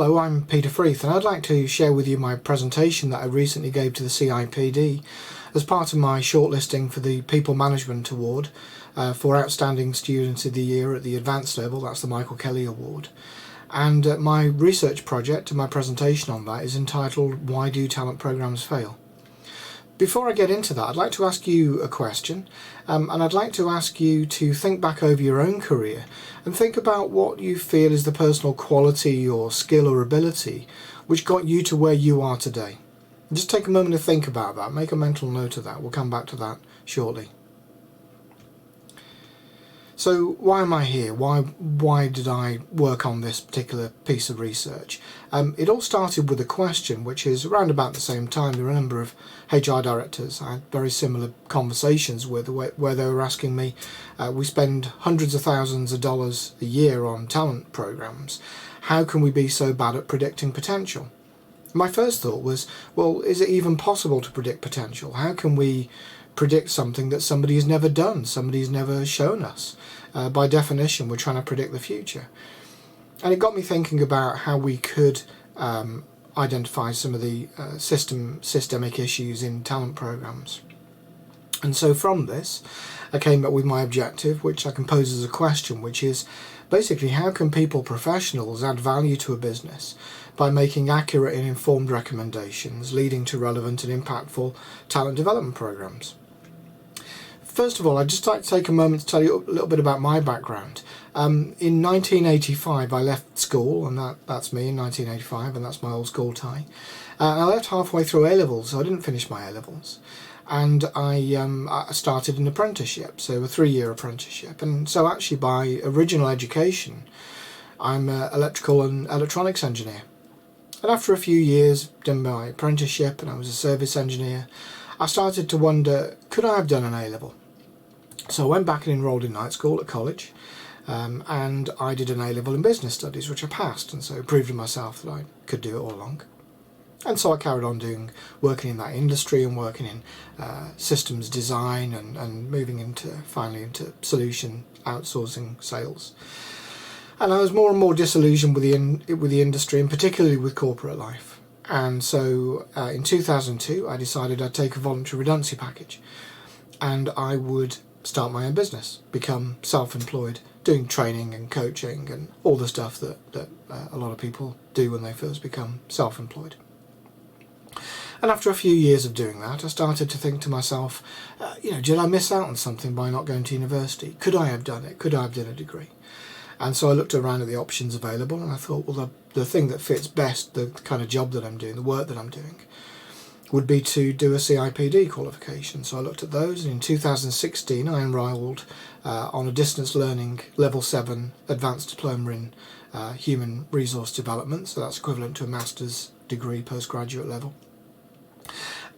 Hello, I'm Peter Freeth and I'd like to share with you my presentation that I recently gave to the CIPD as part of my shortlisting for the People Management Award for Outstanding Student of the Year at the Advanced level. That's the Michael Kelly Award. And my research project and my presentation on that is entitled Why Do Talent Programs Fail? Before I get into that, I'd like to ask you a question, and I'd like to ask you to think back over your own career and think about what you feel is the personal quality or skill or ability which got you to where you are today. Just take a moment to think about that, make a mental note of that. We'll come back to that shortly. So why am I here? Why did I work on this particular piece of research? It all started with a question, which is around about the same time there were a number of HR directors I had very similar conversations with, where they were asking me, we spend hundreds of thousands of dollars a year on talent programs. How can we be so bad at predicting potential? My first thought was, well, is it even possible to predict potential? How can we predict something that somebody has never done, somebody's never shown us? By definition, we're trying to predict the future. And it got me thinking about how we could identify some of the systemic issues in talent programs. And so from this, I came up with my objective, which I can pose as a question, which is basically how can people professionals add value to a business by making accurate and informed recommendations leading to relevant and impactful talent development programs. First of all, I'd just like to take a moment to tell you a little bit about my background. In 1985 I left school, and that's me in 1985, and that's my old school tie. I left halfway through A-levels, so I didn't finish my A-levels. And I started an apprenticeship, so a 3-year apprenticeship. And so actually by original education, I'm an electrical and electronics engineer. And after a few years doing my apprenticeship and I was a service engineer, I started to wonder, could I have done an A-level? So I went back and enrolled in night school at college, and I did an A-level in business studies, which I passed, and so proved to myself that I could do it all along. And so I carried on working in that industry and working in systems design and moving finally into solution outsourcing sales. And I was more and more disillusioned with the industry, and particularly with corporate life. And so in 2002 I decided I'd take a voluntary redundancy package and I would start my own business, become self-employed, doing training and coaching and all the stuff that a lot of people do when they first become self-employed. And after a few years of doing that, I started to think to myself, did I miss out on something by not going to university? Could I have done it? Could I have done a degree? And so I looked around at the options available and I thought, well, the thing that fits best, the kind of job that I'm doing, the work that I'm doing, would be to do a CIPD qualification. So I looked at those, and in 2016 I enrolled on a distance learning level 7 advanced diploma in human resource development, so that's equivalent to a master's degree postgraduate level.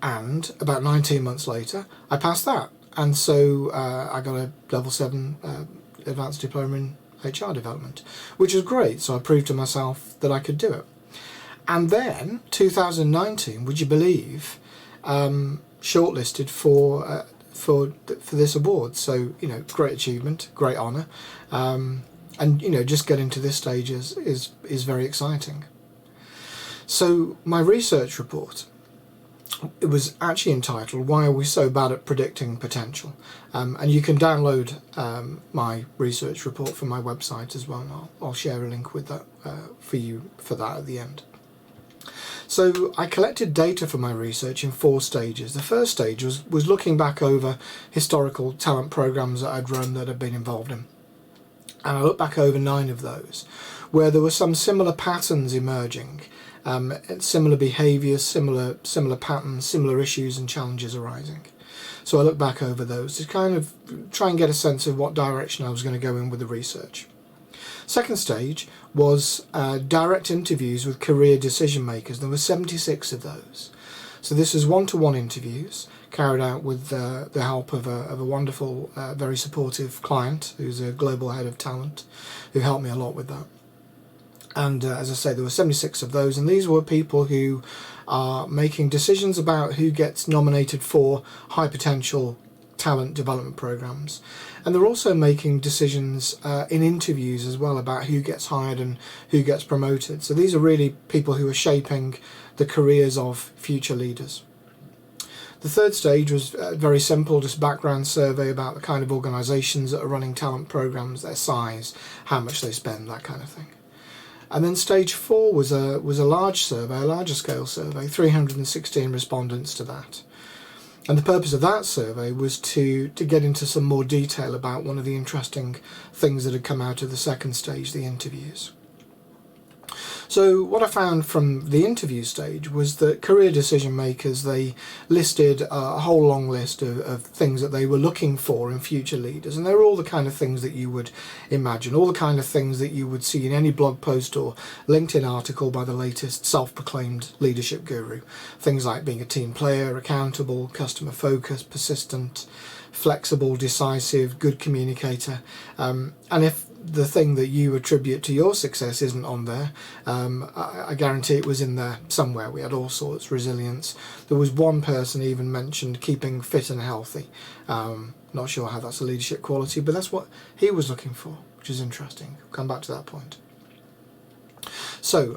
And about 19 months later I passed that, and so I got a level 7 advanced diploma in HR development, which was great. So I proved to myself that I could do it. And then 2019, would you believe, shortlisted for this award. So great achievement, great honour, and just getting to this stage is very exciting. So my research report, it was actually entitled "Why Are We So Bad at Predicting Potential?" And you can download my research report from my website as well, and I'll share a link with that for you for that at the end. So I collected data for my research in 4 stages. The first stage was looking back over historical talent programs that I'd run that I'd been involved in. And I looked back over 9 of those, where there were some similar patterns emerging, similar behaviours, similar patterns, similar issues and challenges arising. So I looked back over those to kind of try and get a sense of what direction I was going to go in with the research. Second stage was direct interviews with career decision makers. There were 76 of those. So this is one-to-one interviews carried out with the help of a wonderful, very supportive client who's a global head of talent who helped me a lot with that. And as I say, there were 76 of those, and these were people who are making decisions about who gets nominated for high potential talent development programs, and they're also making decisions in interviews as well about who gets hired and who gets promoted. So these are really people who are shaping the careers of future leaders. The third stage was very simple, just background survey about the kind of organisations that are running talent programs, their size, how much they spend, that kind of thing. And then stage 4 was a large survey, a larger scale survey, 316 respondents to that. And the purpose of that survey was to get into some more detail about one of the interesting things that had come out of the second stage, the interviews. So what I found from the interview stage was that career decision makers, they listed a whole long list of things that they were looking for in future leaders, and they were all the kind of things that you would imagine, all the kind of things that you would see in any blog post or LinkedIn article by the latest self-proclaimed leadership guru. Things like being a team player, accountable, customer focused, persistent, flexible, decisive, good communicator, and if the thing that you attribute to your success isn't on there, I guarantee it was in there somewhere. We had all sorts, resilience. There was one person even mentioned keeping fit and healthy. Not sure how that's a leadership quality, but that's what he was looking for, which is interesting. I'll come back to that point. So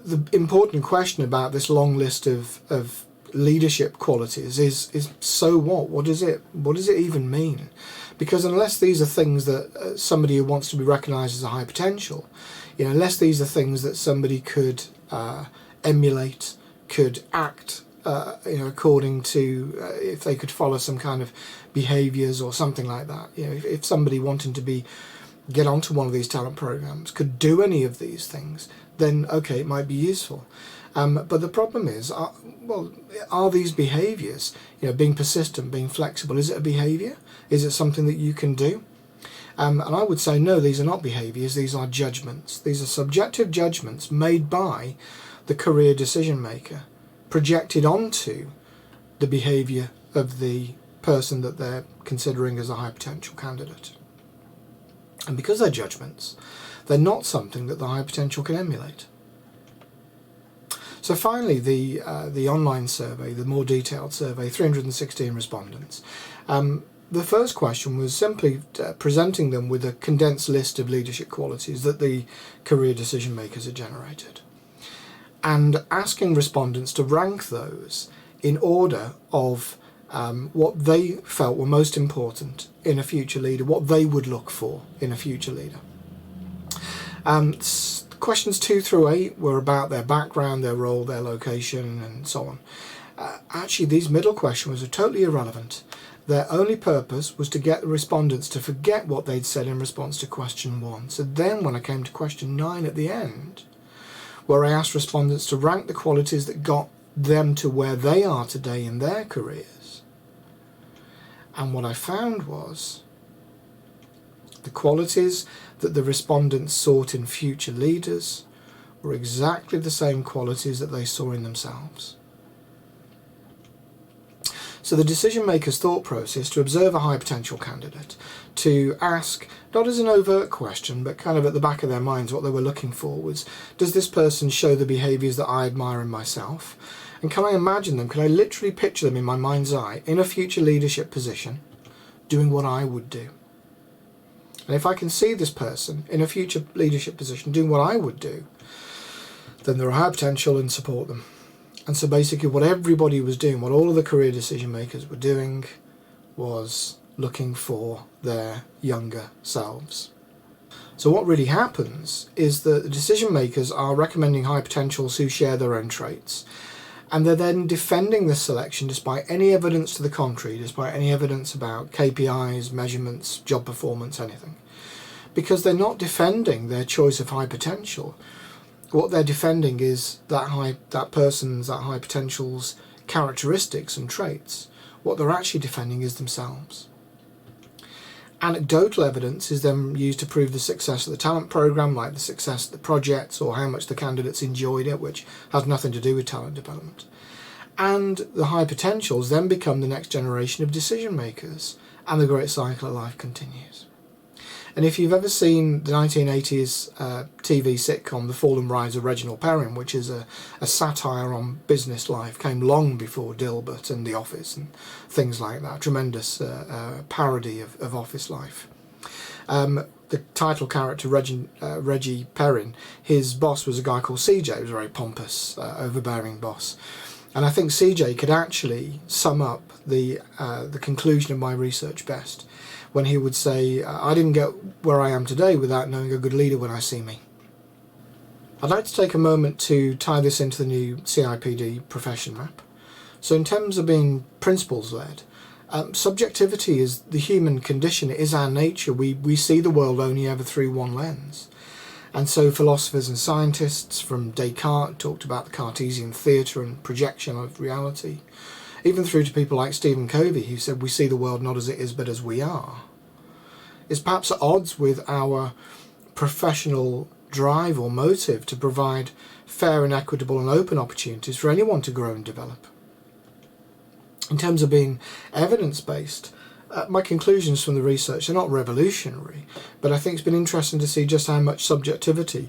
the important question about this long list of leadership qualities is so what? What does it even mean? Because unless these are things that somebody who wants to be recognised as a high potential, unless these are things that somebody could emulate, could act, according to, if they could follow some kind of behaviours or something like that. If somebody wanting to get onto one of these talent programs could do any of these things, then okay, it might be useful. But the problem is, are these behaviours, being persistent, being flexible, is it a behaviour? Is it something that you can do? And I would say no, these are not behaviours, these are judgments. These are subjective judgments made by the career decision maker, projected onto the behaviour of the person that they're considering as a high potential candidate. And because they're judgments, they're not something that the high potential can emulate. So finally, the online survey, the more detailed survey, 316 respondents. The first question was simply presenting them with a condensed list of leadership qualities that the career decision makers had generated, and asking respondents to rank those in order of what they felt were most important in a future leader, what they would look for in a future leader. Questions 2 through 8 were about their background, their role, their location, and so on. Actually, these middle questions were totally irrelevant. Their only purpose was to get the respondents to forget what they'd said in response to question 1. So then when I came to question 9 at the end, where I asked respondents to rank the qualities that got them to where they are today in their careers, and what I found was the qualities that the respondents sought in future leaders were exactly the same qualities that they saw in themselves. So the decision maker's thought process to observe a high potential candidate, to ask, not as an overt question, but kind of at the back of their minds what they were looking for was, does this person show the behaviours that I admire in myself? And can I imagine them, can I literally picture them in my mind's eye in a future leadership position doing what I would do? And if I can see this person in a future leadership position doing what I would do, then they're a high potential and support them. And so basically what everybody was doing, what all of the career decision makers were doing, was looking for their younger selves. So what really happens is that the decision makers are recommending high potentials who share their own traits. And they're then defending this selection despite any evidence to the contrary, despite any evidence about KPIs, measurements, job performance, anything. Because they're not defending their choice of high potential. What they're defending is that person's, that high potential's characteristics and traits. What they're actually defending is themselves. Anecdotal evidence is then used to prove the success of the talent program, like the success of the projects or how much the candidates enjoyed it, which has nothing to do with talent development. And the high potentials then become the next generation of decision makers, and the great cycle of life continues. And if you've ever seen the 1980s TV sitcom The Fall and Rise of Reginald Perrin, which is a satire on business life, came long before Dilbert and The Office and things like that, tremendous parody of office life. The title character, Reggie Perrin, his boss was a guy called CJ. He was a very pompous, overbearing boss. And I think CJ could actually sum up the conclusion of my research best when he would say, I didn't get where I am today without knowing a good leader when I see me. I'd like to take a moment to tie this into the new CIPD Profession Map. So in terms of being principles-led, subjectivity is the human condition, it is our nature. We see the world only ever through one lens. And so philosophers and scientists from Descartes talked about the Cartesian theatre and projection of reality, even through to people like Stephen Covey, who said we see the world not as it is but as we are. It's perhaps at odds with our professional drive or motive to provide fair and equitable and open opportunities for anyone to grow and develop. In terms of being evidence-based, my conclusions from the research are not revolutionary, but I think it's been interesting to see just how much subjectivity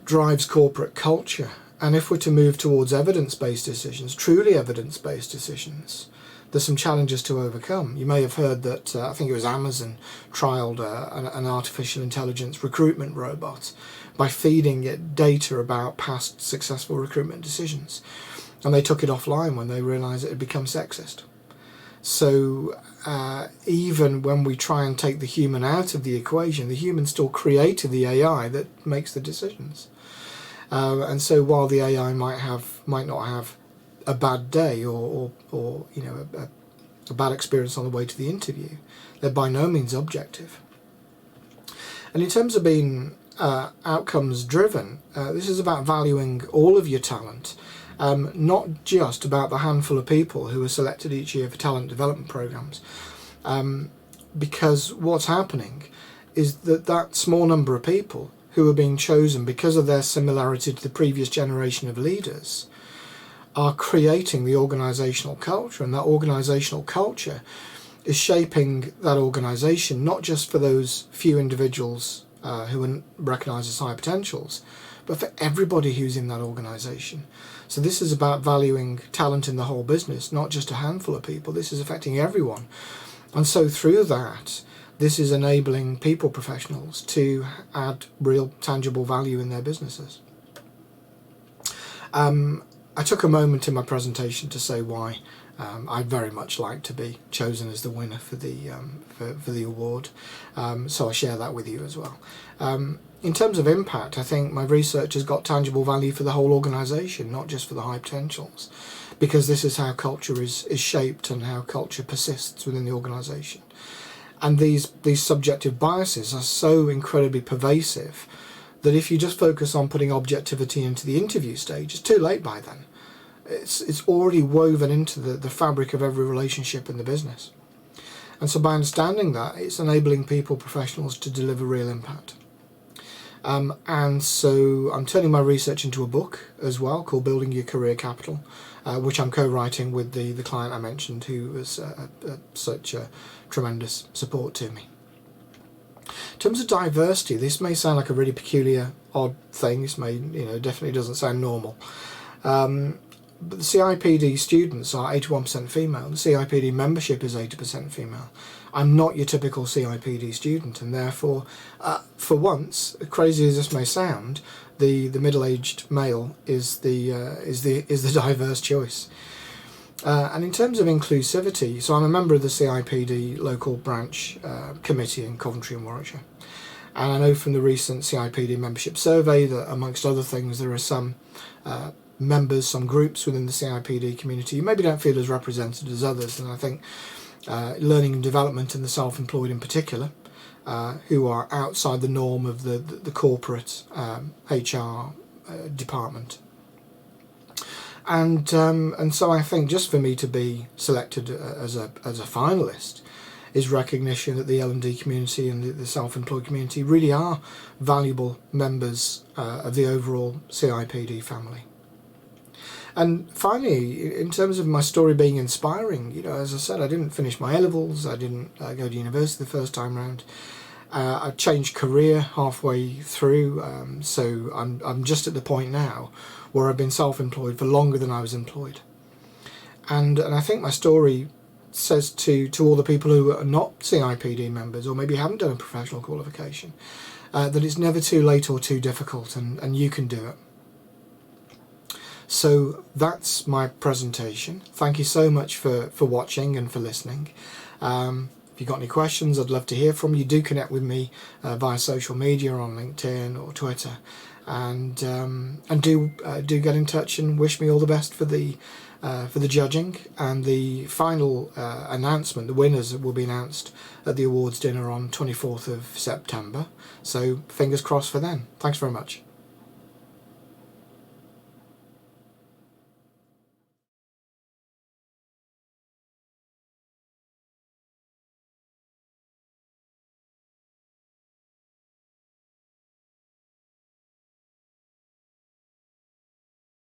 drives corporate culture. And if we're to move towards evidence-based decisions, truly evidence-based decisions, there's some challenges to overcome. You may have heard that, I think it was Amazon, trialled an artificial intelligence recruitment robot by feeding it data about past successful recruitment decisions. And they took it offline when they realised it had become sexist. So even when we try and take the human out of the equation, the human still created the AI that makes the decisions. And so while the AI might not have a bad day or you know a bad experience on the way to the interview, they're by no means objective. And in terms of being outcomes driven, this is about valuing all of your talent. Not just about the handful of people who are selected each year for talent development programs, because what's happening is that small number of people who are being chosen because of their similarity to the previous generation of leaders are creating the organisational culture, and that organisational culture is shaping that organisation not just for those few individuals who are recognised as high potentials, but for everybody who's in that organisation. So this is about valuing talent in the whole business, not just a handful of people. This is affecting everyone. And so through that, this is enabling people professionals to add real tangible value in their businesses. I took a moment in my presentation to say why I'd very much like to be chosen as the winner for the award. So I share that with you as well. In terms of impact, I think my research has got tangible value for the whole organisation, not just for the high potentials, because this is how culture is shaped and how culture persists within the organisation. And these subjective biases are so incredibly pervasive that if you just focus on putting objectivity into the interview stage, it's too late by then. It's already woven into the fabric of every relationship in the business. And so by understanding that, it's enabling people professionals to deliver real impact. And so I'm turning my research into a book as well called Building Your Career Capital, which I'm co-writing with the client I mentioned, who was such a tremendous support to me. In terms of diversity, this may sound like a really peculiar, odd thing. This may, definitely doesn't sound normal. But the CIPD students are 81% female. The CIPD membership is 80% female. I'm not your typical CIPD student, and therefore, for once, crazy as this may sound, the middle-aged male is the diverse choice. And in terms of inclusivity, so I'm a member of the CIPD local branch committee in Coventry and Warwickshire, and I know from the recent CIPD membership survey that, amongst other things, there are some members, some groups within the CIPD community who maybe don't feel as represented as others, and I think learning and development and the self-employed in particular, who are outside the norm of the corporate HR department. And so I think just for me to be selected as a finalist is recognition that the L&D community and the self-employed community really are valuable members of the overall CIPD family. And finally, in terms of my story being inspiring, as I said, I didn't finish my A-levels, I didn't go to university the first time round, I changed career halfway through, so I'm just at the point now where I've been self-employed for longer than I was employed. And I think my story says to all the people who are not CIPD members, or maybe haven't done a professional qualification, that it's never too late or too difficult, and you can do it. So that's my presentation. Thank you so much for watching and for listening. If you've got any questions, I'd love to hear from you. Do connect with me via social media on LinkedIn or Twitter, and do get in touch and wish me all the best for the judging, and the final announcement. The winners will be announced at the awards dinner on 24th of September. So fingers crossed for then. Thanks very much.